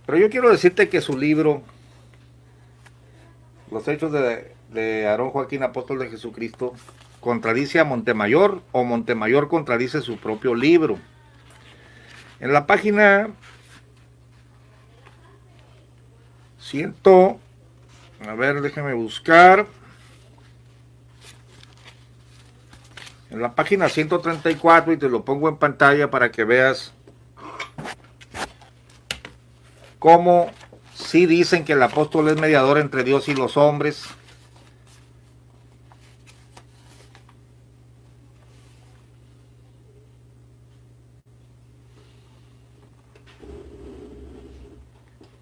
Pero yo quiero decirte que su libro, Los Hechos de Aarón Joaquín, Apóstol de Jesucristo, contradice a Montemayor o Montemayor contradice su propio libro. En la página 100, a ver, déjame buscar. En la página 134, y te lo pongo en pantalla para que veas cómo sí dicen que el apóstol es mediador entre Dios y los hombres.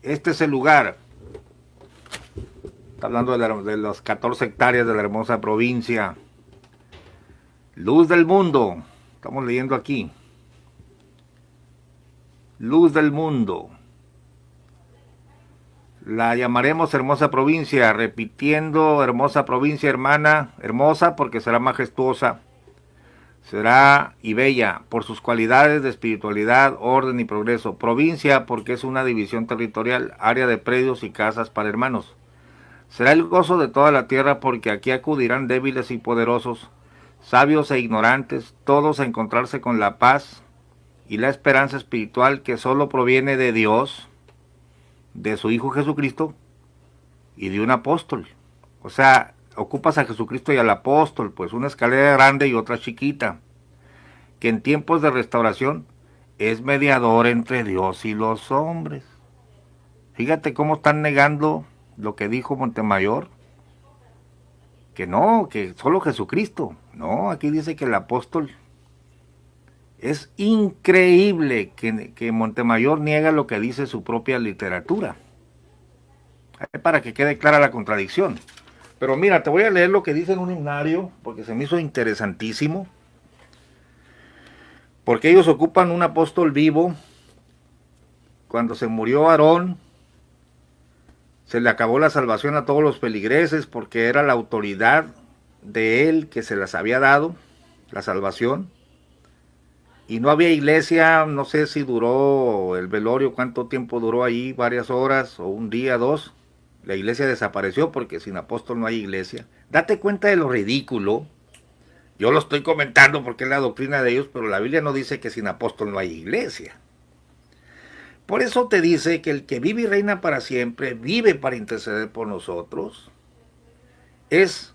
Este es el lugar. Está hablando de las 14 hectáreas de la hermosa provincia. Luz del mundo. Estamos leyendo aquí. Luz del mundo. La llamaremos hermosa provincia, repitiendo hermosa provincia, hermana, hermosa porque será majestuosa, será y bella por sus cualidades de espiritualidad, orden y progreso. Provincia porque es una división territorial, área de predios y casas para hermanos. Será el gozo de toda la tierra porque aquí acudirán débiles y poderosos, sabios e ignorantes, todos a encontrarse con la paz y la esperanza espiritual que solo proviene de Dios, de su Hijo Jesucristo y de un apóstol. O sea, ocupas a Jesucristo y al apóstol, pues una escalera grande y otra chiquita, que en tiempos de restauración es mediador entre Dios y los hombres. Fíjate cómo están negando lo que dijo Montemayor, que no, que solo Jesucristo. No, aquí dice que el apóstol. Es increíble que Montemayor niega lo que dice su propia literatura. Para que quede clara la contradicción. Pero mira, te voy a leer lo que dice en un himnario, porque se me hizo interesantísimo. Porque ellos ocupan un apóstol vivo. Cuando se murió Aarón, se le acabó la salvación a todos los feligreses, porque era la autoridad de él que se las había dado, la salvación. Y no había iglesia, no sé si duró el velorio, cuánto tiempo duró ahí, varias horas o un día, dos. La iglesia desapareció porque sin apóstol no hay iglesia. Date cuenta de lo ridículo. Yo lo estoy comentando porque es la doctrina de ellos, pero la Biblia no dice que sin apóstol no hay iglesia. Por eso te dice que el que vive y reina para siempre, vive para interceder por nosotros, es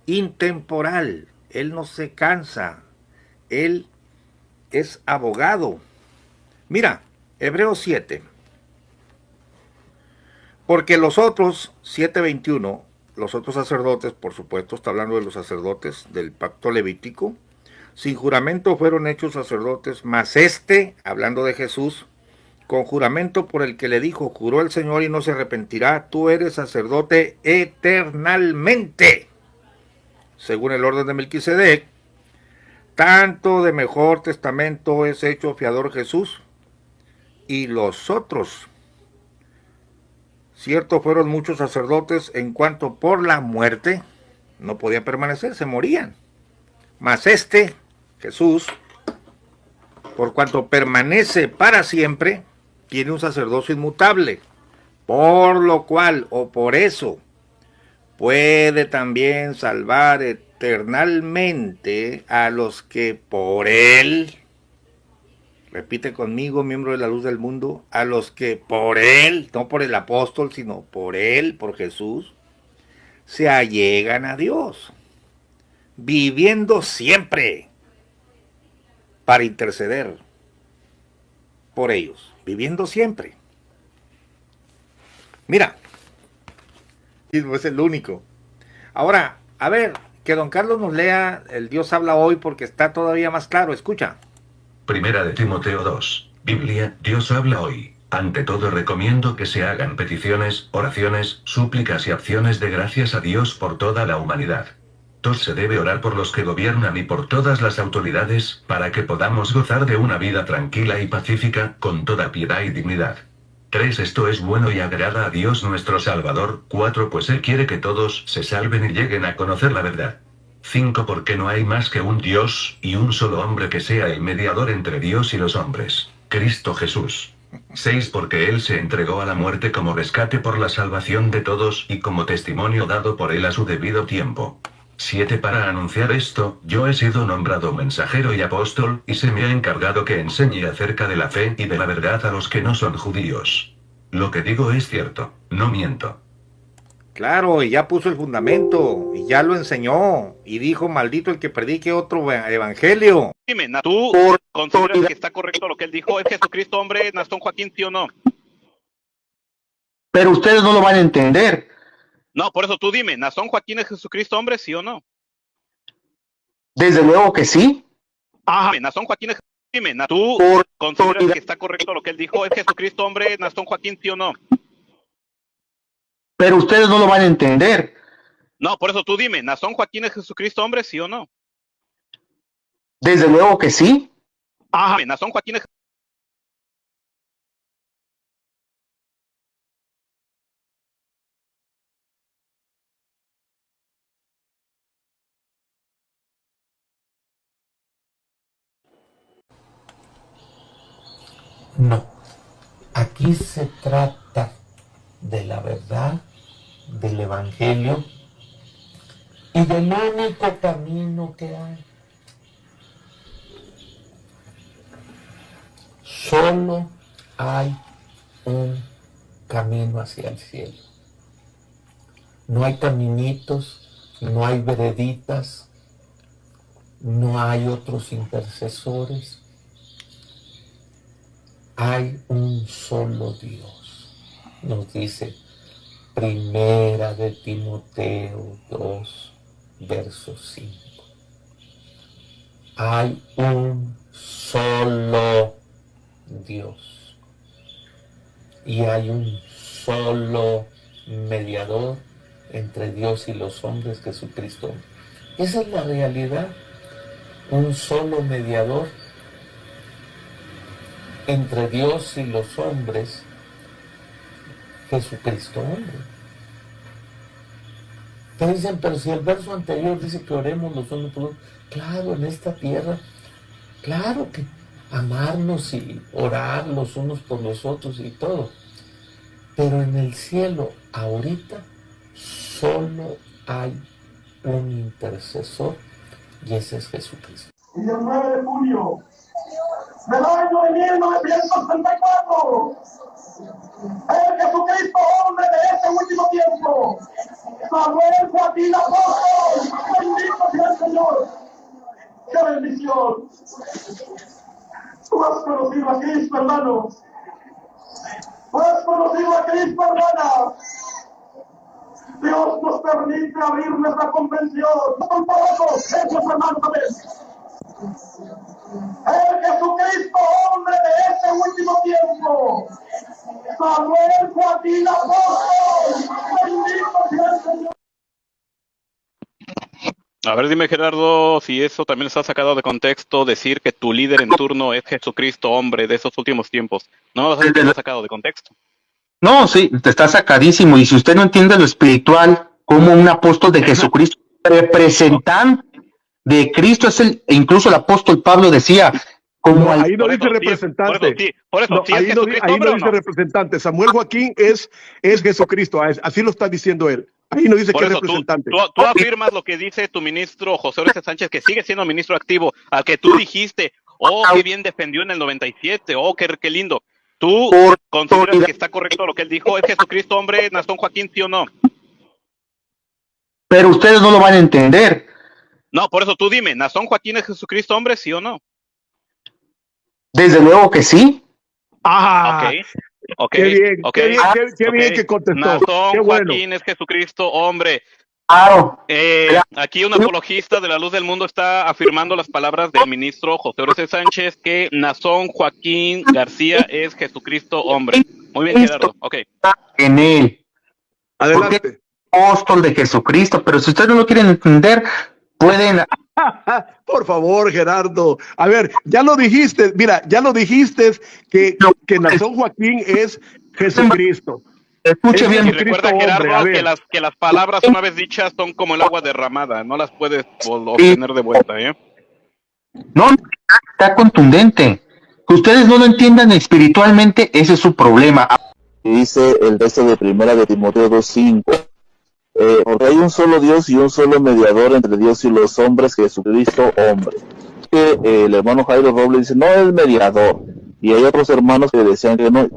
intemporal. Él no se cansa. Él es abogado. Mira, Hebreos 7. Porque los otros, 7:21, los otros sacerdotes, por supuesto, está hablando de los sacerdotes del pacto levítico, sin juramento fueron hechos sacerdotes, mas este, hablando de Jesús, con juramento por el que le dijo, juró el Señor y no se arrepentirá, tú eres sacerdote eternalmente, según el orden de Melquisedec. Tanto de mejor testamento es hecho fiador Jesús y los otros. Cierto, fueron muchos sacerdotes en cuanto por la muerte no podían permanecer, se morían. Mas este, Jesús, por cuanto permanece para siempre, tiene un sacerdocio inmutable, por lo cual o por eso puede también salvar eternalmente a los que por él, repite conmigo, miembro de la luz del mundo, a los que por él, no por el apóstol, sino por él, por Jesús, se allegan a Dios, viviendo siempre para interceder por ellos, viviendo siempre. Mira, y no es el único. Ahora, a ver, que don Carlos nos lea el Dios habla hoy porque está todavía más claro, escucha. Primera de Timoteo 2. Biblia, Dios habla hoy. Ante todo recomiendo que se hagan peticiones, oraciones, súplicas y acciones de gracias a Dios por toda la humanidad. 2. Se debe orar por los que gobiernan y por todas las autoridades, para que podamos gozar de una vida tranquila y pacífica, con toda piedad y dignidad. 3. Esto es bueno y agrada a Dios nuestro Salvador. 4. Pues Él quiere que todos se salven y lleguen a conocer la verdad. 5. Porque no hay más que un Dios, y un solo hombre que sea el mediador entre Dios y los hombres, Cristo Jesús. 6. Porque él se entregó a la muerte como rescate por la salvación de todos y como testimonio dado por él a su debido tiempo. 7. Para anunciar esto, yo he sido nombrado mensajero y apóstol, y se me ha encargado que enseñe acerca de la fe y de la verdad a los que no son judíos. Lo que digo es cierto, no miento. Claro, y ya puso el fundamento, y ya lo enseñó, y dijo, maldito el que predique otro evangelio. Dime, ¿tú consideras que está correcto lo que él dijo? ¿Es Jesucristo hombre, Nazón Joaquín, sí o no? Pero ustedes no lo van a entender. No, por eso tú dime, ¿Nazón Joaquín es Jesucristo hombre, sí o no? Desde luego que sí. Dime, ¿Nazón Joaquín es... Dime, ¿tú consideras que está correcto lo que él dijo? ¿Es Jesucristo hombre, Nazón Joaquín, sí o no? Pero ustedes no lo van a entender. No, por eso tú dime, ¿Nazón Joaquín es Jesucristo hombre, sí o no? Desde luego que sí. Dime, ¿Nazón Joaquín es... No, aquí se trata de la verdad, del Evangelio y del único camino que hay. Solo hay un camino hacia el cielo. No hay caminitos, no hay vereditas, no hay otros intercesores. Hay un solo Dios, nos dice Primera de Timoteo 2, verso 5. Hay un solo Dios y hay un solo mediador entre Dios y los hombres, Jesucristo. Esa es la realidad, un solo mediador entre Dios y los hombres, Jesucristo hombre. Te dicen, pero si el verso anterior dice que oremos los unos por los otros, claro, en esta tierra, claro que amarnos y orar los unos por los otros y todo, pero en el cielo, ahorita, solo hay un intercesor y ese es Jesucristo. Y el 9 de junio del año de 1934, el Jesucristo hombre de ese último tiempo, Samuel Joaquín Apóstol, bendito sea el Señor. ¡Qué bendición! Tú has conocido a Cristo, hermano. Tú has conocido a Cristo, hermana. Dios nos permite abrir nuestra convención. Con todos esos hermanos, amén. El Jesucristo hombre de ese último tiempo, Samuel Joaquín Apóstol, bendito sea el Señor. A ver, dime, Gerardo, si eso también está sacado de contexto, decir que tu líder en turno es Jesucristo hombre de esos últimos tiempos. ¿No me vas a decir que está sacado de contexto? No, sí, te está sacadísimo. Y si usted no entiende lo espiritual, como un apóstol de Jesucristo, representante de Cristo es incluso el apóstol Pablo decía, como no, el, ahí no dice representante. Ahí no dice representante. Samuel Joaquín es Jesucristo, así lo está diciendo él. Ahí no dice que es representante. Tú afirmas lo que dice tu ministro José Oreste Sánchez, que sigue siendo ministro activo, al que tú dijiste, oh, qué bien defendió en el 97, oh, qué lindo. ¿Tú consideras que está correcto lo que él dijo? ¿Es Jesucristo hombre, Nazón Joaquín, sí o no? Pero ustedes no lo van a entender. No, por eso tú dime, ¿Nazón Joaquín es Jesucristo hombre, sí o no? Desde luego que sí. Ajá. Okay. Qué bien que contestó. Nazón qué bueno. Joaquín es Jesucristo hombre. Claro. Aquí un apologista de la luz del mundo está afirmando las palabras del ministro José Oreste Sánchez que Nazón Joaquín García es Jesucristo hombre. Muy bien, Gerardo. Ok. En él. Adelante. Apóstol de Jesucristo, pero si ustedes no lo quieren entender, pueden... Por favor, Gerardo. A ver, ya lo dijiste, mira, que Nazón Joaquín es Jesucristo. Escuche bien. Y recuerda, Gerardo, que las palabras una vez dichas son como el agua derramada, no las puedes obtener de vuelta, ¿eh? No, está contundente. Que ustedes no lo entiendan espiritualmente, ese es su problema. Dice el texto de Primera de Timoteo 2:5. Porque hay un solo Dios y un solo mediador entre Dios y los hombres, Jesucristo hombre. Que el hermano Jairo Robles dice, no es mediador. Y hay otros hermanos que decían que no.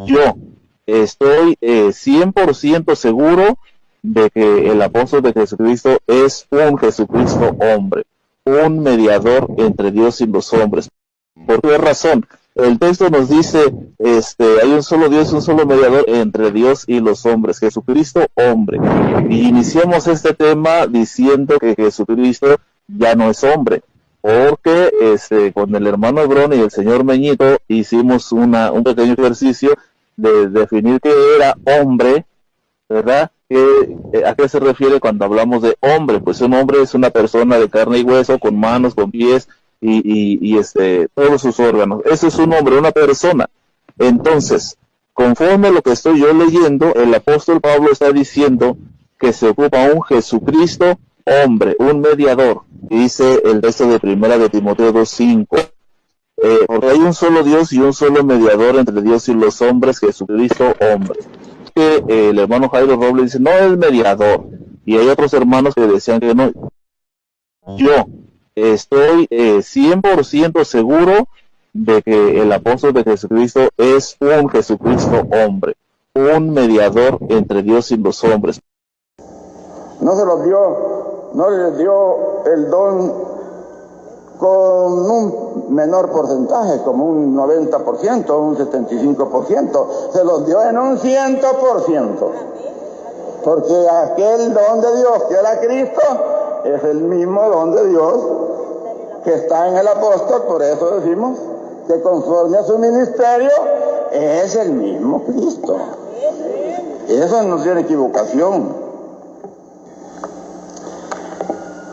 Yo estoy 100% seguro de que el apóstol de Jesucristo es un Jesucristo hombre, un mediador entre Dios y los hombres. ¿Por qué razón? El texto nos dice, hay un solo Dios, un solo mediador entre Dios y los hombres, Jesucristo hombre. Y iniciamos este tema diciendo que Jesucristo ya no es hombre, porque con el hermano Hebrón y el señor Meñito hicimos un pequeño ejercicio de definir qué era hombre, ¿verdad? ¿A qué se refiere cuando hablamos de hombre? Pues un hombre es una persona de carne y hueso, con manos, con pies, y todos sus órganos. Eso es un hombre, una persona. Entonces, conforme a lo que estoy yo leyendo, el apóstol Pablo está diciendo que se ocupa un Jesucristo hombre, un mediador. Dice el texto de Primera de Timoteo 2:5. Porque hay un solo Dios y un solo mediador entre Dios y los hombres, Jesucristo hombre. Que el hermano Jairo Robles dice, no es mediador. Y hay otros hermanos que decían que no. Yo estoy 100% seguro de que el apóstol de Jesucristo es un Jesucristo hombre, un mediador entre Dios y los hombres. No se los dio, no les dio el don con un menor porcentaje, como un 90%, un 75%, se los dio en un 100%, porque aquel don de Dios que era Cristo es el mismo don de Dios que está en el apóstol. Por eso decimos que conforme a su ministerio es el mismo Cristo. Eso no tiene equivocación.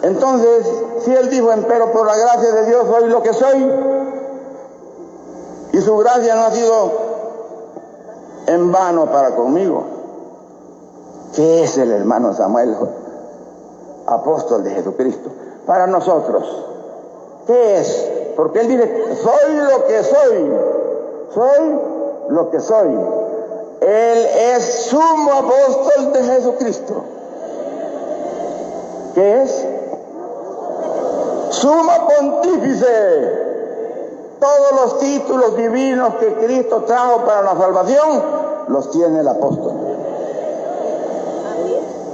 Entonces, si él dijo, empero por la gracia de Dios soy lo que soy, y su gracia no ha sido en vano para conmigo, ¿qué es el hermano Samuel, apóstol de Jesucristo? Para nosotros, ¿qué es? Porque él dice, soy lo que soy, soy lo que soy. Él es sumo apóstol de Jesucristo. ¿Qué es? Sumo pontífice. Todos los títulos divinos que Cristo trajo para la salvación los tiene el apóstol,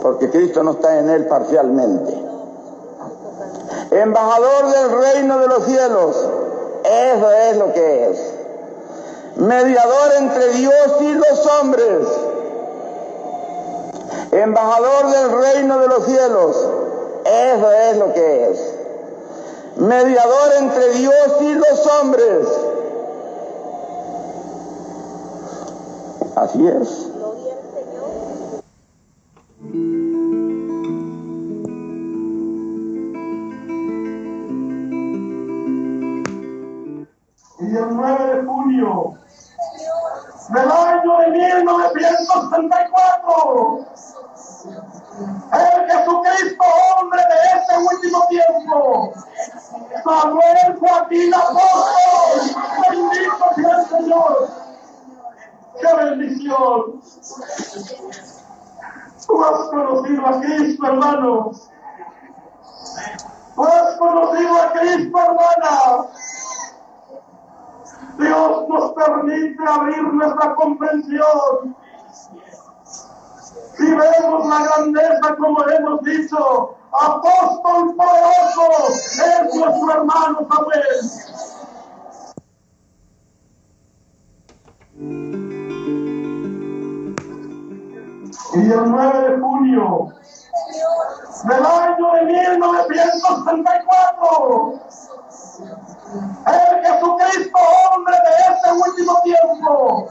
porque Cristo no está en él parcialmente. Embajador del reino de los cielos, eso es lo que es. Mediador entre Dios y los hombres, embajador del reino de los cielos, eso es lo que es. Mediador entre Dios y los hombres. Así es. Y el 9 de junio del año de 1964, el Jesucristo hombre de este último tiempo, Samuel Joaquín Apóstol, bendito sea el Señor. ¡Qué bendición! Tú has conocido a Cristo, hermano. Tú has conocido a Cristo, hermana. Dios nos permite abrir nuestra comprensión. Si vemos la grandeza, como hemos dicho, apóstol poderoso es nuestro hermano Samuel. Y el 9 de junio del año de 1964, el Jesucristo hombre de este último tiempo,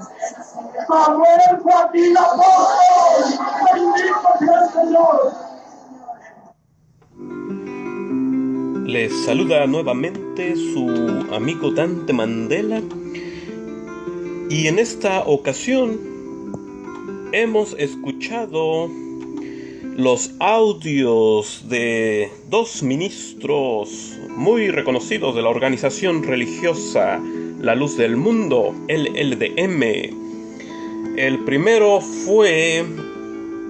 Samuel Joaquín Apóstol, bendito sea el Señor. Les saluda nuevamente su amigo Dante Mandela, y en esta ocasión hemos escuchado los audios de dos ministros muy reconocidos de la organización religiosa La Luz del Mundo, LLDM. El primero fue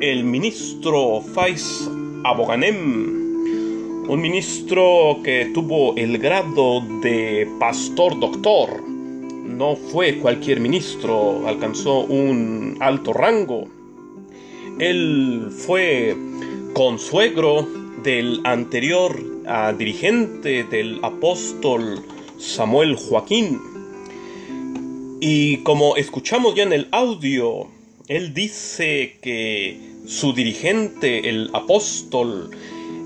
el ministro Faiz Aboganem, un ministro que tuvo el grado de pastor doctor. No fue cualquier ministro, alcanzó un alto rango. Él fue consuegro del anterior dirigente del apóstol Samuel Joaquín. Y como escuchamos ya en el audio, él dice que su dirigente, el apóstol,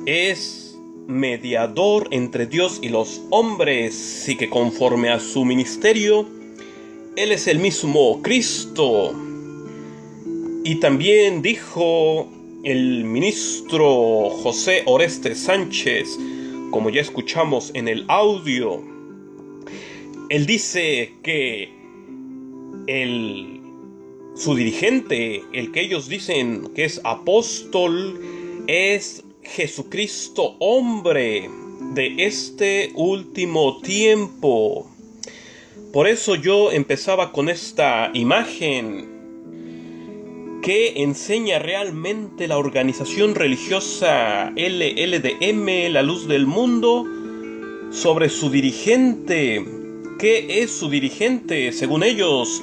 es mediador entre Dios y los hombres, y que conforme a su ministerio, él es el mismo Cristo. Y también dijo el ministro José Orestes Sánchez, como ya escuchamos en el audio, él dice que su dirigente, el que ellos dicen que es apóstol, es Jesucristo hombre de este último tiempo. Por eso yo empezaba con esta imagen que enseña realmente la organización religiosa LLDM, La Luz del Mundo, sobre su dirigente. ¿Qué es su dirigente según ellos?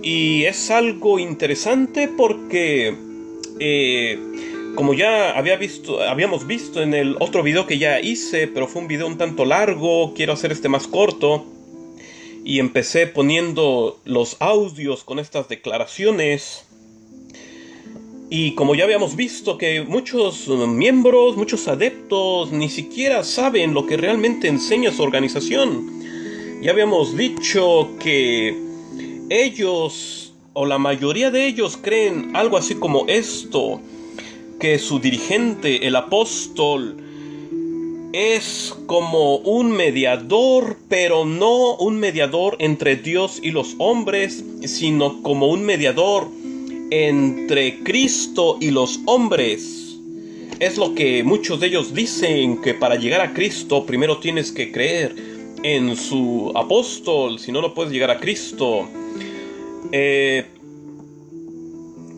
Y es algo interesante porque como ya habíamos visto en el otro video que ya hice, pero fue un video un tanto largo, quiero hacer este más corto, y empecé poniendo los audios con estas declaraciones. Y como ya habíamos visto que muchos miembros, muchos adeptos ni siquiera saben lo que realmente enseña su organización. Ya habíamos dicho que ellos, o la mayoría de ellos, creen algo así como esto: que su dirigente, el apóstol, es como un mediador, pero no un mediador entre Dios y los hombres, sino como un mediador entre Cristo y los hombres. Es lo que muchos de ellos dicen, que para llegar a Cristo primero tienes que creer en su apóstol, si no, no puedes llegar a Cristo.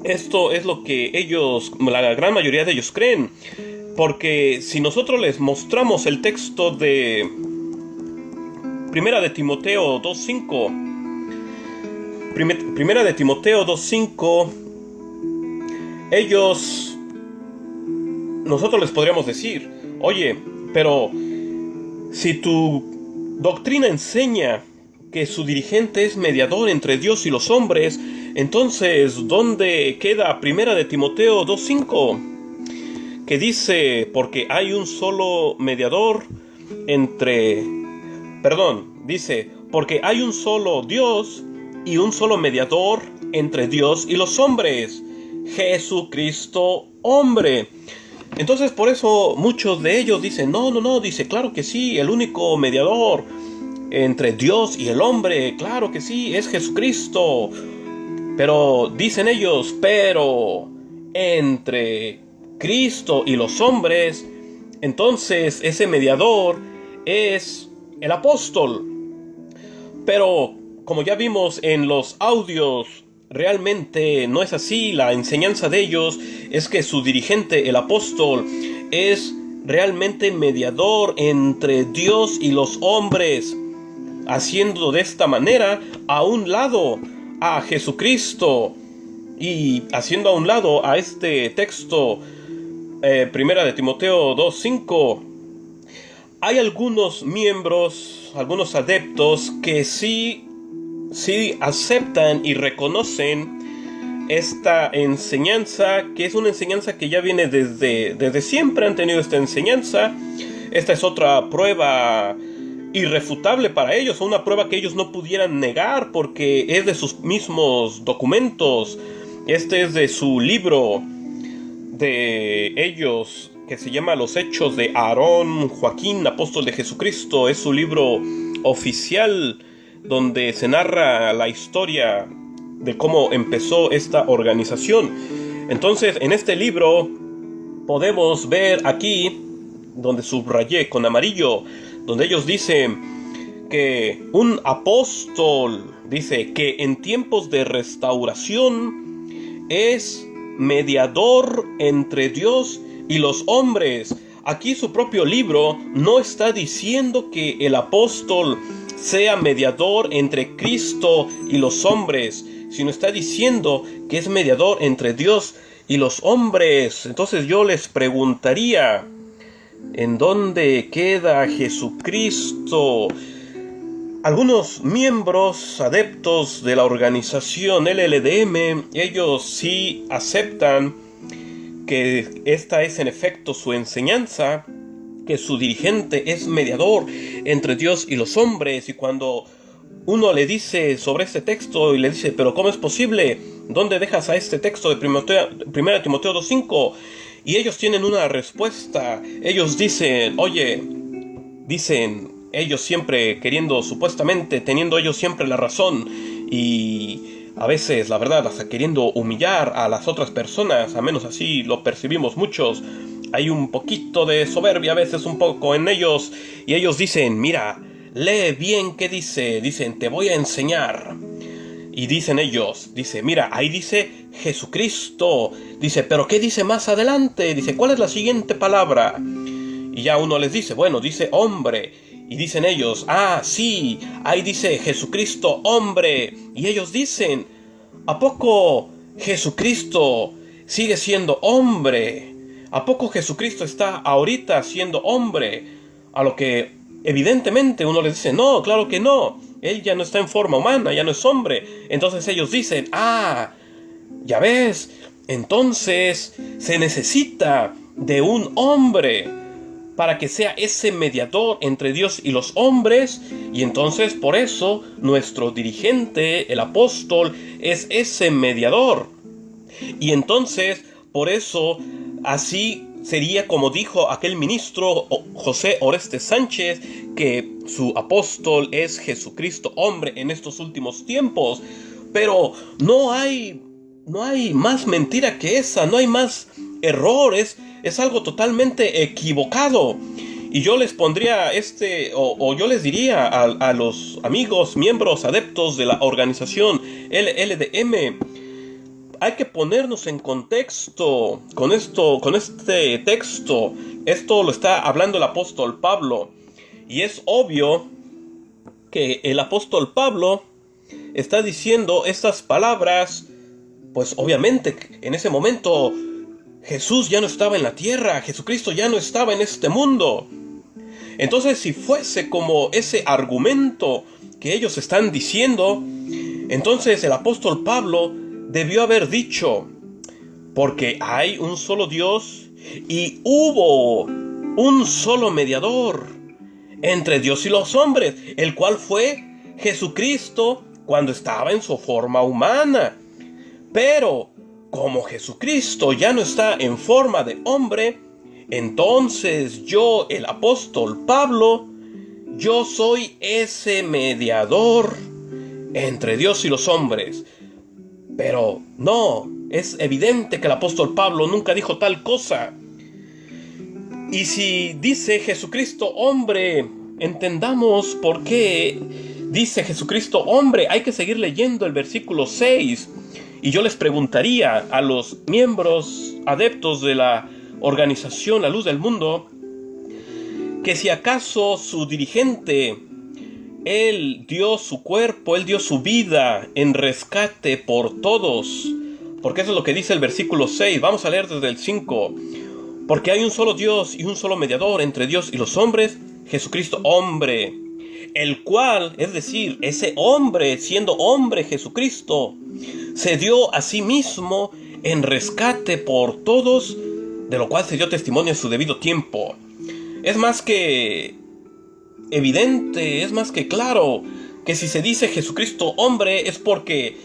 Esto es lo que ellos, la gran mayoría de ellos creen, porque si nosotros les mostramos el texto de Primera de Timoteo 2.5, Primera de Timoteo 2.5, nosotros les podríamos decir: oye, pero si tu doctrina enseña que su dirigente es mediador entre Dios y los hombres, entonces ¿dónde queda Primera de Timoteo 2.5? Que dice: porque hay un solo mediador porque hay un solo Dios y un solo mediador entre Dios y los hombres, Jesucristo hombre. Entonces por eso muchos de ellos dicen: no, dice, claro que sí, el único mediador entre Dios y el hombre, claro que sí, es Jesucristo. Pero dicen ellos: pero entre Cristo y los hombres, entonces ese mediador es el apóstol. Pero como ya vimos en los audios, realmente no es así. La enseñanza de ellos es que su dirigente, el apóstol, es realmente mediador entre Dios y los hombres, haciendo de esta manera a un lado a Jesucristo y haciendo a un lado a este texto, Primera de Timoteo 2.5. Hay algunos miembros, algunos adeptos que sí aceptan y reconocen esta enseñanza, que es una enseñanza que ya viene desde siempre. Han tenido esta enseñanza. Esta es otra prueba irrefutable para ellos, una prueba que ellos no pudieran negar porque es de sus mismos documentos. Este es de su libro de ellos, que se llama Los Hechos de Aarón Joaquín, apóstol de Jesucristo. Es su libro oficial donde se narra la historia de cómo empezó esta organización. Entonces, en este libro podemos ver aquí, donde subrayé con amarillo, donde ellos dicen que un apóstol, dice, que en tiempos de restauración es mediador entre Dios y los hombres. Aquí su propio libro no está diciendo que el apóstol sea mediador entre Cristo y los hombres, sino está diciendo que es mediador entre Dios y los hombres. Entonces yo les preguntaría, ¿en dónde queda Jesucristo? Algunos miembros adeptos de la organización LLDM, ellos sí aceptan que esta es en efecto su enseñanza, que su dirigente es mediador entre Dios y los hombres. Y cuando uno le dice sobre este texto y le dice, pero ¿cómo es posible? ¿Dónde dejas a este texto de 1 Timoteo 2:5? Y ellos tienen una respuesta. Ellos dicen, ellos siempre queriendo, supuestamente, teniendo ellos siempre la razón, y a veces, la verdad, hasta queriendo humillar a las otras personas, al menos así lo percibimos muchos. Hay un poquito de soberbia a veces, un poco en ellos, y ellos dicen, mira, lee bien qué dice, dicen, te voy a enseñar. Y dicen ellos, dice, mira, ahí dice Jesucristo, dice, pero ¿qué dice más adelante? Dice, ¿cuál es la siguiente palabra? Y ya uno les dice, bueno, dice hombre. Y dicen ellos, sí, ahí dice Jesucristo hombre. Y ellos dicen, ¿a poco Jesucristo sigue siendo hombre? ¿A poco Jesucristo está ahorita siendo hombre? A lo que evidentemente uno les dice, no, claro que no. Él ya no está en forma humana, ya no es hombre. Entonces ellos dicen, ya ves, entonces se necesita de un hombre para que sea ese mediador entre Dios y los hombres, y entonces por eso nuestro dirigente, el apóstol, es ese mediador. Y entonces, por eso, así sería como dijo aquel ministro José Oreste Sánchez, que su apóstol es Jesucristo hombre en estos últimos tiempos. Pero no hay más mentira que esa, no hay más errores. Es algo totalmente equivocado. Y yo les pondría o yo les diría a los amigos, miembros, adeptos de la organización LLDM, hay que ponernos en contexto con este texto. Esto lo está hablando el apóstol Pablo. Y es obvio que el apóstol Pablo está diciendo estas palabras, pues obviamente en ese momento Jesús ya no estaba en la tierra, Jesucristo ya no estaba en este mundo. Entonces, si fuese como ese argumento que ellos están diciendo, entonces el apóstol Pablo debió haber dicho, porque hay un solo Dios y hubo un solo mediador entre Dios y los hombres, el cual fue Jesucristo cuando estaba en su forma humana. Pero como Jesucristo ya no está en forma de hombre, entonces yo, el apóstol Pablo, yo soy ese mediador entre Dios y los hombres. Pero no, es evidente que el apóstol Pablo nunca dijo tal cosa. Y si dice Jesucristo hombre, entendamos por qué dice Jesucristo hombre. Hay que seguir leyendo el versículo 6. Y yo les preguntaría a los miembros adeptos de la organización La Luz del Mundo, que si acaso su dirigente, él dio su cuerpo, él dio su vida en rescate por todos. Porque eso es lo que dice el versículo 6. Vamos a leer desde el 5. Porque hay un solo Dios y un solo mediador entre Dios y los hombres, Jesucristo hombre, el cual, es decir, ese hombre, siendo hombre Jesucristo, se dio a sí mismo en rescate por todos, de lo cual se dio testimonio en su debido tiempo. Es más que evidente, es más que claro, que si se dice Jesucristo hombre es porque,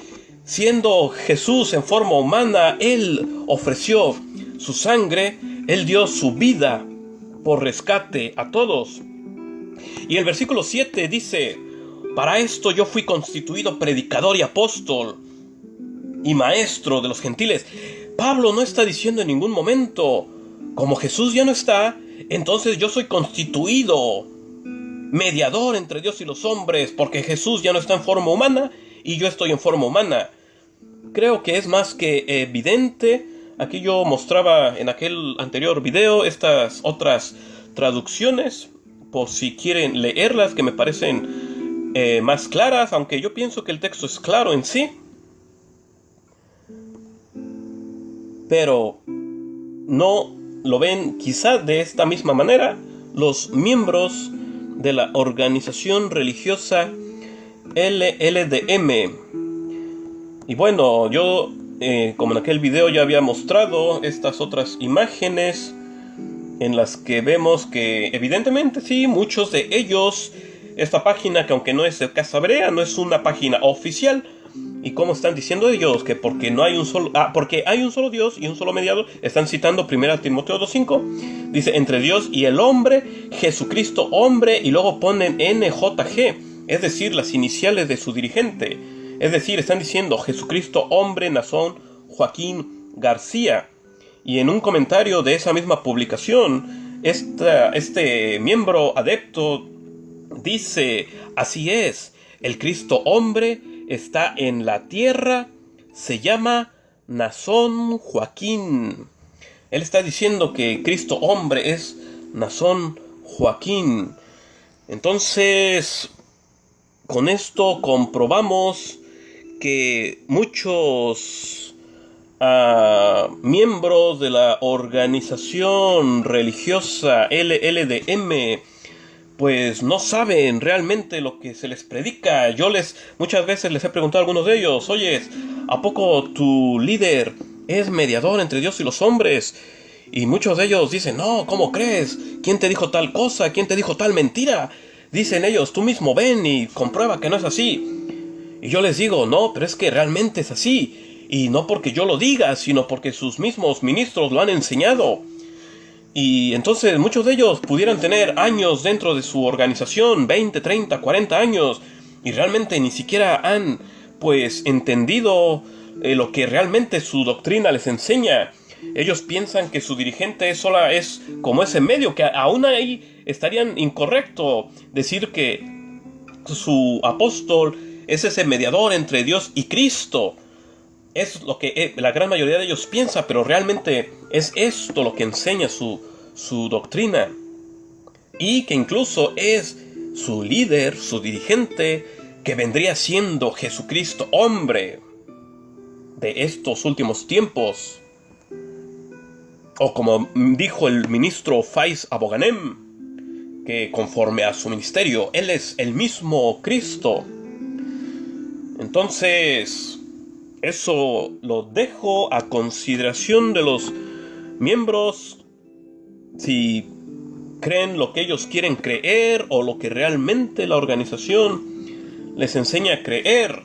siendo Jesús en forma humana, Él ofreció su sangre, Él dio su vida por rescate a todos. Y el versículo 7 dice, para esto yo fui constituido predicador y apóstol y maestro de los gentiles. Pablo no está diciendo en ningún momento, como Jesús ya no está, entonces yo soy constituido mediador entre Dios y los hombres, porque Jesús ya no está en forma humana y yo estoy en forma humana. Creo que es más que evidente. Aquí yo mostraba en aquel anterior video estas otras traducciones, por si quieren leerlas, que me parecen más claras, aunque yo pienso que el texto es claro en sí. Pero no lo ven quizá de esta misma manera los miembros de la organización religiosa LLDM. Y bueno, yo como en aquel video ya había mostrado estas otras imágenes en las que vemos que evidentemente sí, muchos de ellos, esta página que aunque no es de Casa Berea, no es una página oficial. ¿Y cómo están diciendo ellos? Que porque no hay un solo, porque hay un solo Dios y un solo mediador. Están citando 1 Timoteo 2:5. Dice, entre Dios y el hombre, Jesucristo hombre, y luego ponen NJG, es decir, las iniciales de su dirigente. Es decir, están diciendo Jesucristo hombre, Nazón Joaquín García. Y en un comentario de esa misma publicación, este miembro adepto dice, así es, el Cristo hombre está en la tierra, se llama Nazón Joaquín. Él está diciendo que Cristo hombre es Nazón Joaquín. Entonces, con esto comprobamos que muchos miembros de la organización religiosa LLDM pues no saben realmente lo que se les predica. Yo muchas veces les he preguntado a algunos de ellos, oye, ¿a poco tu líder es mediador entre Dios y los hombres? Y muchos de ellos dicen, no, ¿cómo crees? ¿Quién te dijo tal cosa? ¿Quién te dijo tal mentira? Dicen ellos, tú mismo ven y comprueba que no es así. Y yo les digo, no, pero es que realmente es así. Y no porque yo lo diga, sino porque sus mismos ministros lo han enseñado. Y entonces muchos de ellos pudieran tener años dentro de su organización, 20, 30, 40 años, y realmente ni siquiera han, pues, entendido lo que realmente su doctrina les enseña. Ellos piensan que su dirigente es como ese medio, que aún ahí estarían incorrecto decir que su apóstol es ese mediador entre Dios y Cristo. Es lo que la gran mayoría de ellos piensa, pero realmente es esto lo que enseña su doctrina. Y que incluso es su líder, su dirigente, que vendría siendo Jesucristo hombre de estos últimos tiempos. O como dijo el ministro Faiz Aboganem, que conforme a su ministerio, él es el mismo Cristo. Entonces, eso lo dejo a consideración de los miembros, si creen lo que ellos quieren creer o lo que realmente la organización les enseña a creer.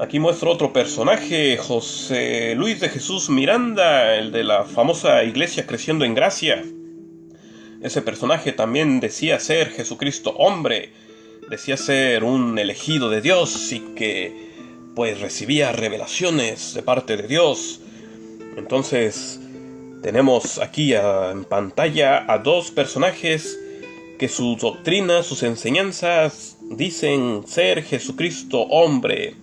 Aquí muestro otro personaje, José Luis de Jesús Miranda, el de la famosa Iglesia Creciendo en Gracia. Ese personaje también decía ser Jesucristo hombre, decía ser un elegido de Dios y que pues recibía revelaciones de parte de Dios. Entonces tenemos aquí en pantalla a dos personajes que su doctrina, sus enseñanzas dicen ser Jesucristo hombre.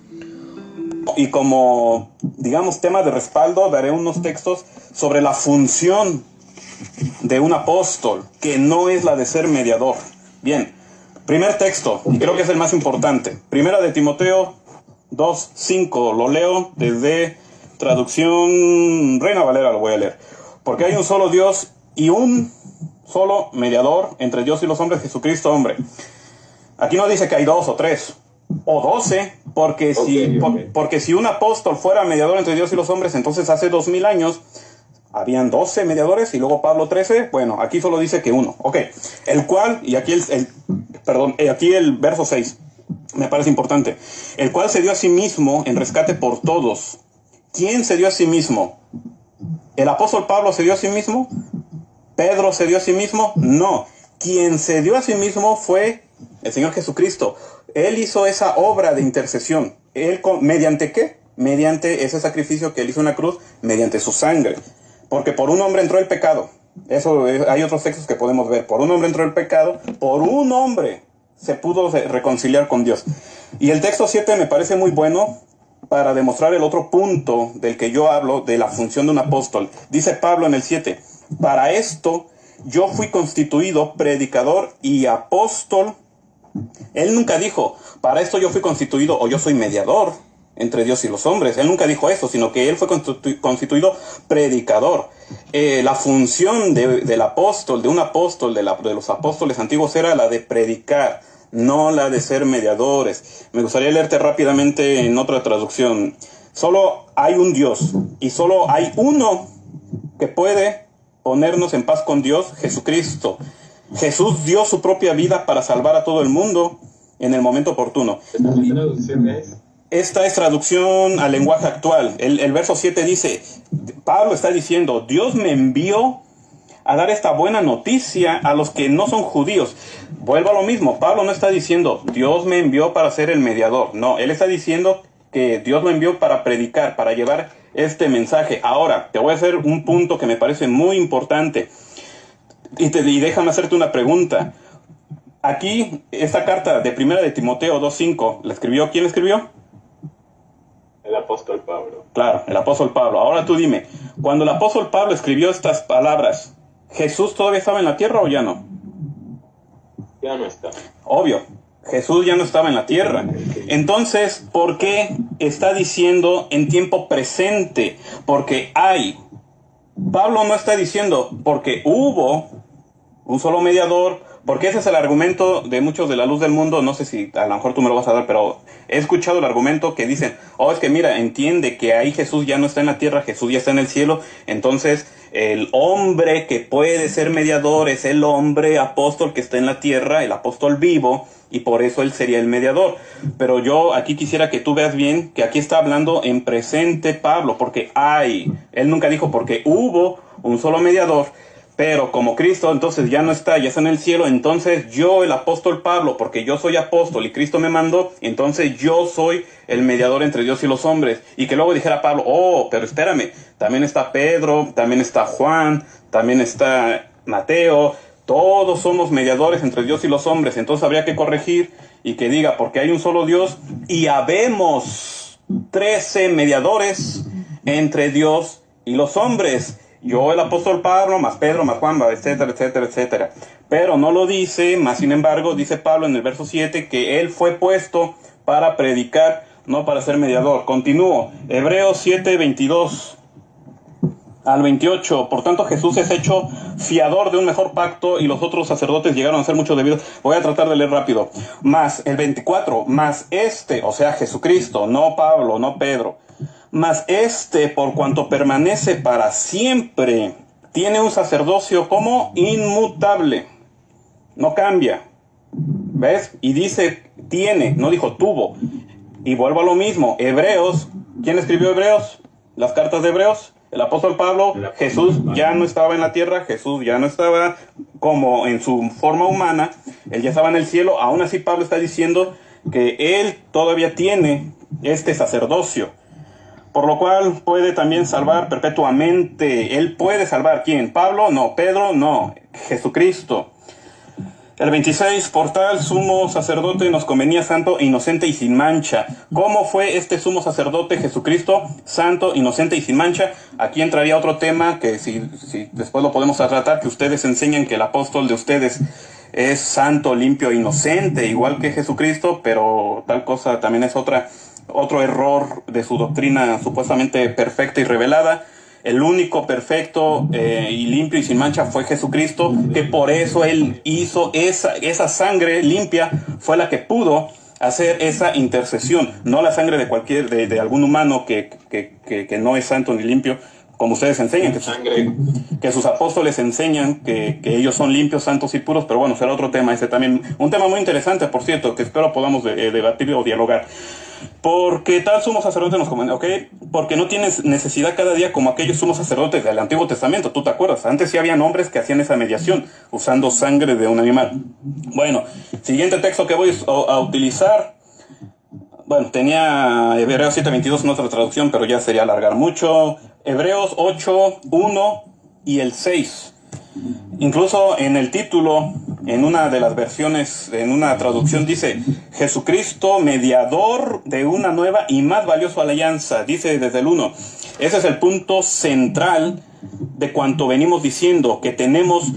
Y como, digamos, tema de respaldo, daré unos textos sobre la función de un apóstol, que no es la de ser mediador. Bien, primer texto, y creo que es el más importante. 1 Timoteo 2:5, lo leo desde traducción Reina Valera, lo voy a leer. Porque hay un solo Dios y un solo mediador entre Dios y los hombres, Jesucristo hombre. Aquí no dice que hay 2 o 3 o 12, porque si un apóstol fuera mediador entre Dios y los hombres, entonces hace 2000 años habían 12 mediadores y luego Pablo 13. Bueno, aquí solo dice que uno. Ok, el cual, y aquí aquí el verso 6 me parece importante. El cual se dio a sí mismo en rescate por todos. ¿Quién se dio a sí mismo? ¿El apóstol Pablo se dio a sí mismo? ¿Pedro se dio a sí mismo? No. Quien se dio a sí mismo fue el Señor Jesucristo. Él hizo esa obra de intercesión. ¿Mediante qué? Mediante ese sacrificio que él hizo en la cruz, mediante su sangre. Porque por un hombre entró el pecado, Hay otros textos que podemos ver. Por un hombre entró el pecado, por un hombre se pudo reconciliar con Dios. Y el texto 7 me parece muy bueno para demostrar el otro punto del que yo hablo, de la función de un apóstol. Dice Pablo en el 7, para esto yo fui constituido predicador y apóstol. Él nunca dijo, para esto yo fui constituido o yo soy mediador entre Dios y los hombres. Él nunca dijo eso, sino que él fue constituido predicador. La función del apóstol, de un apóstol, de los apóstoles antiguos era la de predicar, no la de ser mediadores. Me gustaría leerte rápidamente en otra traducción. Solo hay un Dios y solo hay uno que puede ponernos en paz con Dios, Jesucristo. Jesús dio su propia vida para salvar a todo el mundo en el momento oportuno. Esta es traducción al lenguaje actual. El verso 7 dice, Pablo está diciendo, Dios me envió a dar esta buena noticia a los que no son judíos. Vuelvo a lo mismo, Pablo no está diciendo, Dios me envió para ser el mediador. No, él está diciendo que Dios lo envió para predicar, para llevar este mensaje. Ahora, te voy a hacer un punto que me parece muy importante. Y déjame hacerte una pregunta. Aquí, esta carta de primera de Timoteo 2:5, ¿la escribió? ¿Quién la escribió? El apóstol Pablo. Claro, el apóstol Pablo. Ahora tú dime, cuando el apóstol Pablo escribió estas palabras, ¿Jesús todavía estaba en la tierra o ya no? Ya no está. Obvio, Jesús ya no estaba en la tierra. Entonces, ¿por qué está diciendo en tiempo presente? Porque hay. Pablo no está diciendo porque hubo un solo mediador, porque ese es el argumento de muchos de la luz del mundo. No sé si a lo mejor tú me lo vas a dar, pero he escuchado el argumento que dicen, es que mira, entiende que ahí Jesús ya no está en la tierra, Jesús ya está en el cielo, entonces el hombre que puede ser mediador es el hombre apóstol que está en la tierra, el apóstol vivo, y por eso él sería el mediador. Pero yo aquí quisiera que tú veas bien que aquí está hablando en presente Pablo, porque él nunca dijo porque hubo un solo mediador. Pero como Cristo entonces ya no está, ya está en el cielo, entonces yo, el apóstol Pablo, porque yo soy apóstol y Cristo me mandó, entonces yo soy el mediador entre Dios y los hombres. Y que luego dijera Pablo, pero espérame, también está Pedro, también está Juan, también está Mateo, todos somos mediadores entre Dios y los hombres. Entonces habría que corregir y que diga, porque hay un solo Dios y habemos 13 mediadores entre Dios y los hombres. Yo, el apóstol Pablo, más Pedro, más Juan, etcétera, etcétera, etcétera. Pero no lo dice, más sin embargo, dice Pablo en el verso 7 que él fue puesto para predicar, no para ser mediador. Continúo. Hebreos 7, 22 al 28. Por tanto, Jesús es hecho fiador de un mejor pacto y los otros sacerdotes llegaron a ser mucho debidos. Voy a tratar de leer rápido. Más el 24, más o sea, Jesucristo, no Pablo, no Pedro. Mas por cuanto permanece para siempre, tiene un sacerdocio como inmutable. No cambia. ¿Ves? Y dice tiene, no dijo tuvo. Y vuelvo a lo mismo. Hebreos, ¿quién escribió Hebreos? Las cartas de Hebreos. El apóstol Pablo. Jesús ya no estaba en la tierra, Jesús ya no estaba como en su forma humana, él ya estaba en el cielo. Aún así Pablo está diciendo que él todavía tiene este sacerdocio, por lo cual puede también salvar perpetuamente. Él puede salvar, ¿quién? ¿Pablo? No. ¿Pedro? No. Jesucristo. El 26, por tal sumo sacerdote nos convenía santo, inocente y sin mancha. ¿Cómo fue este sumo sacerdote Jesucristo? Santo, inocente y sin mancha. Aquí entraría otro tema que si después lo podemos tratar, que ustedes enseñan que el apóstol de ustedes es santo, limpio, inocente, igual que Jesucristo, pero tal cosa también es otro error de su doctrina supuestamente perfecta y revelada. El único perfecto y limpio y sin mancha fue Jesucristo, que por eso él hizo esa sangre limpia, fue la que pudo hacer esa intercesión, no la sangre de algún humano que no es santo ni limpio, como ustedes enseñan, que sus apóstoles enseñan que ellos son limpios, santos y puros. Pero bueno, será otro tema, también un tema muy interesante, por cierto, que espero podamos debatir o dialogar. Porque tal sumo sacerdote nos conviene, ¿ok? Porque no tienes necesidad cada día como aquellos sumos sacerdotes del Antiguo Testamento, ¿tú te acuerdas? Antes sí habían hombres que hacían esa mediación usando sangre de un animal. Bueno, siguiente texto que voy a utilizar. Bueno, tenía Hebreos 7:22 en otra traducción, pero ya sería alargar mucho. Hebreos 8:1 y el 6. Incluso en el título, en una de las versiones, en una traducción dice, Jesucristo, mediador de una nueva y más valiosa alianza, dice desde el 1. Ese es el punto central de cuanto venimos diciendo, que tenemos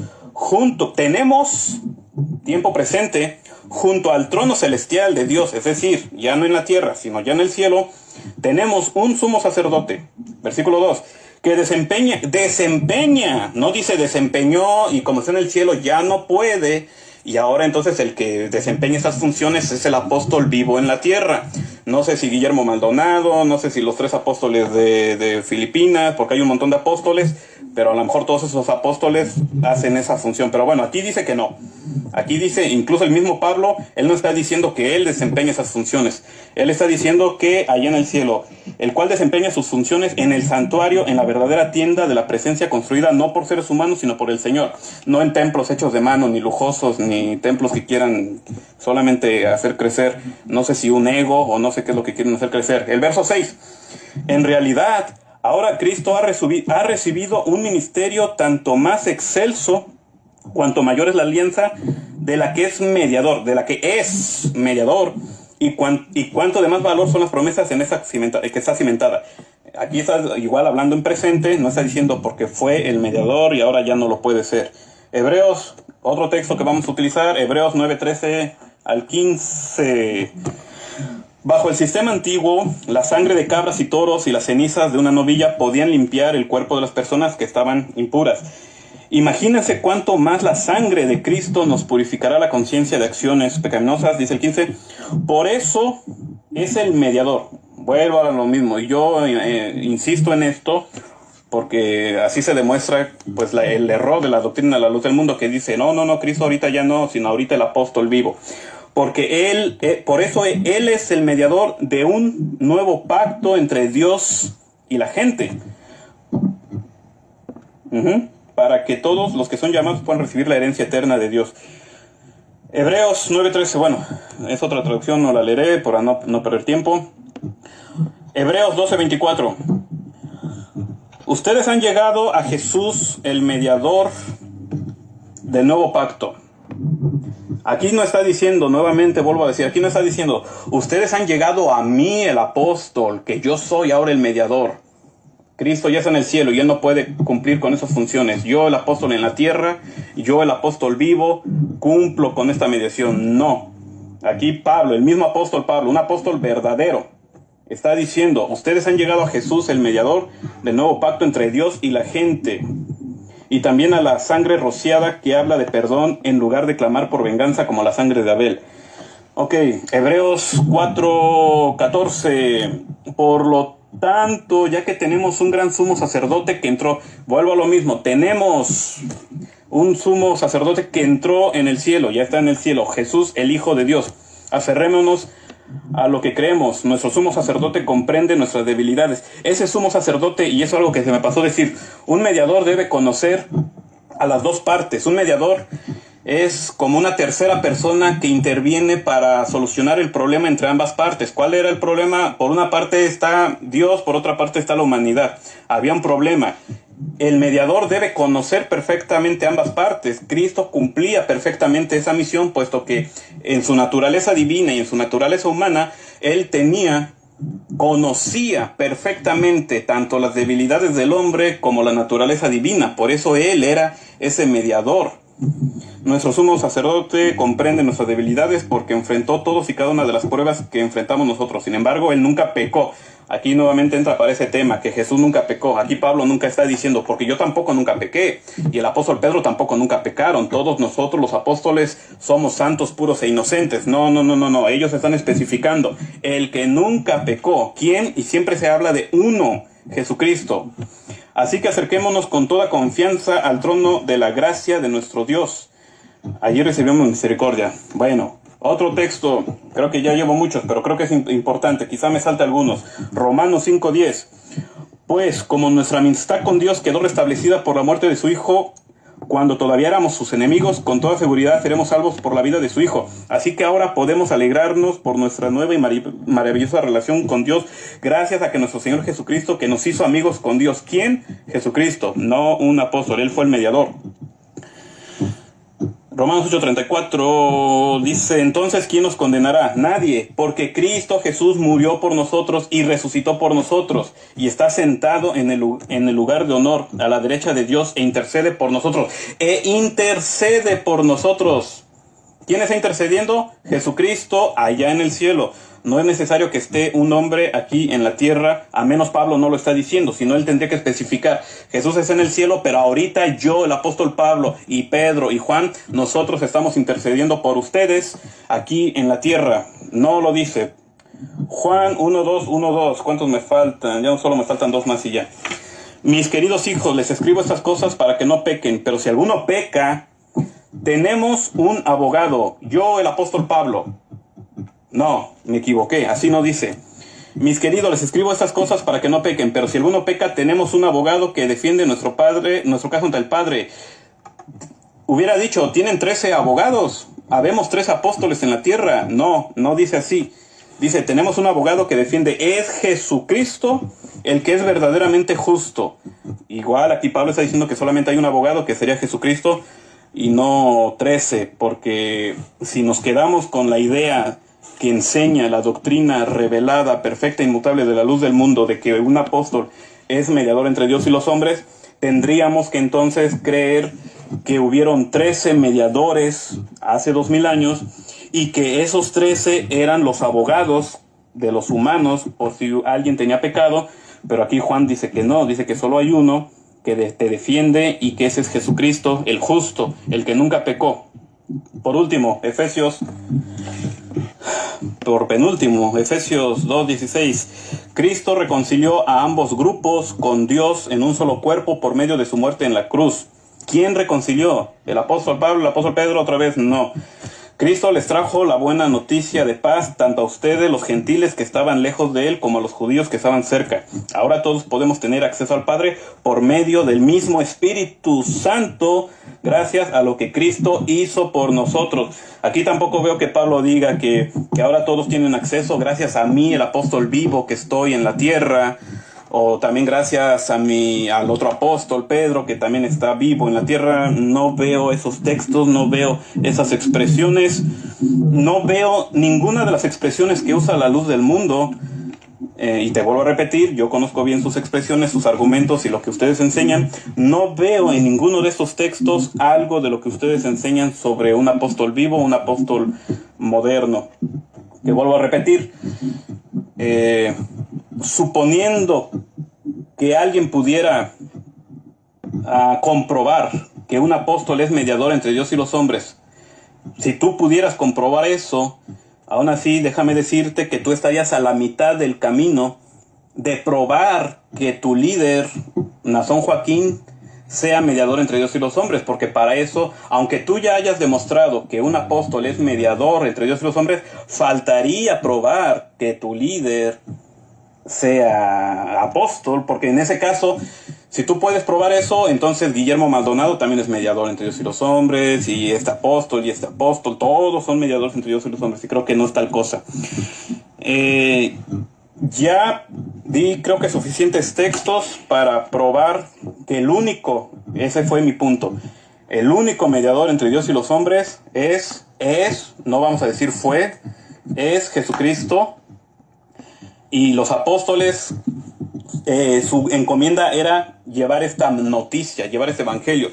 tiempo presente, junto al trono celestial de Dios, es decir, ya no en la tierra, sino ya en el cielo, tenemos un sumo sacerdote, versículo 2, que desempeña, no dice desempeñó y como está en el cielo ya no puede, y ahora entonces el que desempeña esas funciones es el apóstol vivo en la tierra. No sé si Guillermo Maldonado, no sé si los 3 apóstoles de Filipinas, porque hay un montón de apóstoles, pero a lo mejor todos esos apóstoles hacen esa función. Pero bueno, aquí dice que no. Aquí dice, incluso el mismo Pablo, él no está diciendo que él desempeña esas funciones. Él está diciendo que allá en el cielo, el cual desempeña sus funciones en el santuario, en la verdadera tienda de la presencia construida no por seres humanos, sino por el Señor. No en templos hechos de mano, ni lujosos, ni templos que quieran solamente hacer crecer, no sé si un ego o no sé qué es lo que quieren hacer crecer. El verso 6. En realidad, ahora Cristo ha recibido un ministerio tanto más excelso cuanto mayor es la alianza de la que es mediador, y cuánto de más valor son las promesas en esa que está cimentada. Aquí está igual hablando en presente, no está diciendo porque fue el mediador y ahora ya no lo puede ser. Hebreos, otro texto que vamos a utilizar, Hebreos 9:13 al 15. Bajo el sistema antiguo, la sangre de cabras y toros y las cenizas de una novilla podían limpiar el cuerpo de las personas que estaban impuras. Imagínense cuánto más la sangre de Cristo nos purificará la conciencia de acciones pecaminosas, dice el 15. Por eso es el mediador. Vuelvo a lo mismo. Y yo insisto en esto porque así se demuestra pues el error de la doctrina de la luz del mundo, que dice, no, Cristo ahorita ya no, sino ahorita el apóstol vivo. Porque por eso él es el mediador de un nuevo pacto entre Dios y la gente. Para que todos los que son llamados puedan recibir la herencia eterna de Dios. Hebreos 9:13, bueno, es otra traducción, no la leeré para no perder tiempo. Hebreos 12:24. Ustedes han llegado a Jesús, el mediador del nuevo pacto. Aquí no está diciendo, nuevamente vuelvo a decir, aquí no está diciendo, ustedes han llegado a mí, el apóstol, que yo soy ahora el mediador. Cristo ya está en el cielo y él no puede cumplir con esas funciones. Yo, el apóstol en la tierra, yo, el apóstol vivo, cumplo con esta mediación. No. Aquí Pablo, el mismo apóstol Pablo, un apóstol verdadero, está diciendo, ustedes han llegado a Jesús, el mediador del nuevo pacto entre Dios y la gente. Y también a la sangre rociada que habla de perdón en lugar de clamar por venganza como la sangre de Abel. Ok, Hebreos 4:14. Por lo tanto, ya que tenemos un gran sumo sacerdote que entró, vuelvo a lo mismo, tenemos un sumo sacerdote que entró en el cielo, ya está en el cielo, Jesús, el Hijo de Dios. Aferrémonos a lo que creemos. Nuestro sumo sacerdote comprende nuestras debilidades. Ese sumo sacerdote, y eso es algo que se me pasó decir, un mediador debe conocer a las dos partes. Un mediador es como una tercera persona que interviene para solucionar el problema entre ambas partes. ¿Cuál era el problema? Por una parte está Dios, por otra parte está la humanidad. Había un problema. El mediador debe conocer perfectamente ambas partes. Cristo cumplía perfectamente esa misión, puesto que en su naturaleza divina y en su naturaleza humana, él conocía perfectamente tanto las debilidades del hombre como la naturaleza divina. Por eso él era ese mediador. Nuestro sumo sacerdote comprende nuestras debilidades porque enfrentó todos y cada una de las pruebas que enfrentamos nosotros. Sin embargo, él nunca pecó. Aquí nuevamente entra para ese tema, que Jesús nunca pecó. Aquí Pablo nunca está diciendo, porque yo tampoco nunca pequé. Y el apóstol Pedro tampoco nunca pecaron. Todos nosotros, los apóstoles, somos santos, puros e inocentes. No. Ellos están especificando. El que nunca pecó. ¿Quién? Y siempre se habla de uno, Jesucristo. Así que acerquémonos con toda confianza al trono de la gracia de nuestro Dios. Allí recibimos misericordia. Bueno, otro texto, creo que ya llevo muchos, pero creo que es importante, quizá me salte algunos. Romanos 5:10. Pues, como nuestra amistad con Dios quedó restablecida por la muerte de su Hijo, cuando todavía éramos sus enemigos, con toda seguridad seremos salvos por la vida de su Hijo. Así que ahora podemos alegrarnos por nuestra nueva y maravillosa relación con Dios, gracias a que nuestro Señor Jesucristo, que nos hizo amigos con Dios. ¿Quién? Jesucristo, no un apóstol, él fue el mediador. Romanos 8:34 dice, entonces, ¿quién nos condenará? Nadie, porque Cristo Jesús murió por nosotros y resucitó por nosotros, y está sentado en el lugar de honor a la derecha de Dios, e intercede por nosotros. ¿Quién está intercediendo? Jesucristo allá en el cielo. No es necesario que esté un hombre aquí en la tierra, a menos Pablo no lo está diciendo, sino él tendría que especificar. Jesús está en el cielo, pero ahorita yo, el apóstol Pablo y Pedro y Juan, nosotros estamos intercediendo por ustedes aquí en la tierra. No lo dice. Juan 1:2. ¿Cuántos me faltan? Ya solo me faltan 2 más y ya. Mis queridos hijos, les escribo estas cosas para que no pequen, pero si alguno peca, tenemos un abogado. Yo, el apóstol Pablo. No, me equivoqué, así no dice. Mis queridos, les escribo estas cosas para que no pequen, pero si alguno peca, tenemos un abogado que defiende nuestro caso ante el Padre. Hubiera dicho, tienen 13 abogados, habemos 3 apóstoles en la tierra. No dice así. Dice, tenemos un abogado que defiende, es Jesucristo, el que es verdaderamente justo. Igual aquí Pablo está diciendo que solamente hay un abogado, que sería Jesucristo, y no 13, porque si nos quedamos con la idea que enseña la doctrina revelada, perfecta, inmutable de la luz del mundo, de que un apóstol es mediador entre Dios y los hombres, tendríamos que entonces creer que hubieron 13 mediadores hace 2000 años y que esos 13 eran los abogados de los humanos por si alguien tenía pecado, pero aquí Juan dice que no, dice que solo hay uno que te defiende y que ese es Jesucristo, el justo, el que nunca pecó. Por último, Efesios 2:16. Cristo reconcilió a ambos grupos con Dios en un solo cuerpo por medio de su muerte en la cruz. ¿Quién reconcilió? ¿El apóstol Pablo, el apóstol Pedro? Otra vez, no. Cristo les trajo la buena noticia de paz tanto a ustedes, los gentiles que estaban lejos de él, como a los judíos que estaban cerca. Ahora todos podemos tener acceso al Padre por medio del mismo Espíritu Santo, gracias a lo que Cristo hizo por nosotros. Aquí tampoco veo que Pablo diga que ahora todos tienen acceso gracias a mí, el apóstol vivo que estoy en la tierra, o también gracias al otro apóstol, Pedro, que también está vivo en la tierra. No veo esos textos, no veo esas expresiones, no veo ninguna de las expresiones que usa la luz del mundo. Y te vuelvo a repetir, yo conozco bien sus expresiones, sus argumentos y lo que ustedes enseñan. No veo en ninguno de estos textos algo de lo que ustedes enseñan sobre un apóstol vivo, un apóstol moderno. Te vuelvo a repetir, suponiendo que alguien pudiera comprobar que un apóstol es mediador entre Dios y los hombres, si tú pudieras comprobar eso, aún así déjame decirte que tú estarías a la mitad del camino de probar que tu líder, Nazón Joaquín, sea mediador entre Dios y los hombres, porque para eso, aunque tú ya hayas demostrado que un apóstol es mediador entre Dios y los hombres, faltaría probar que tu líder sea apóstol, porque en ese caso, si tú puedes probar eso, entonces Guillermo Maldonado también es mediador entre Dios y los hombres, y este apóstol, todos son mediadores entre Dios y los hombres, y creo que no es tal cosa. Ya di, creo que suficientes textos para probar que ese fue mi punto, el único mediador entre Dios y los hombres es, no vamos a decir fue, es Jesucristo. Y los apóstoles, su encomienda era llevar esta noticia, llevar este evangelio.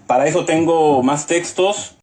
Para eso tengo más textos,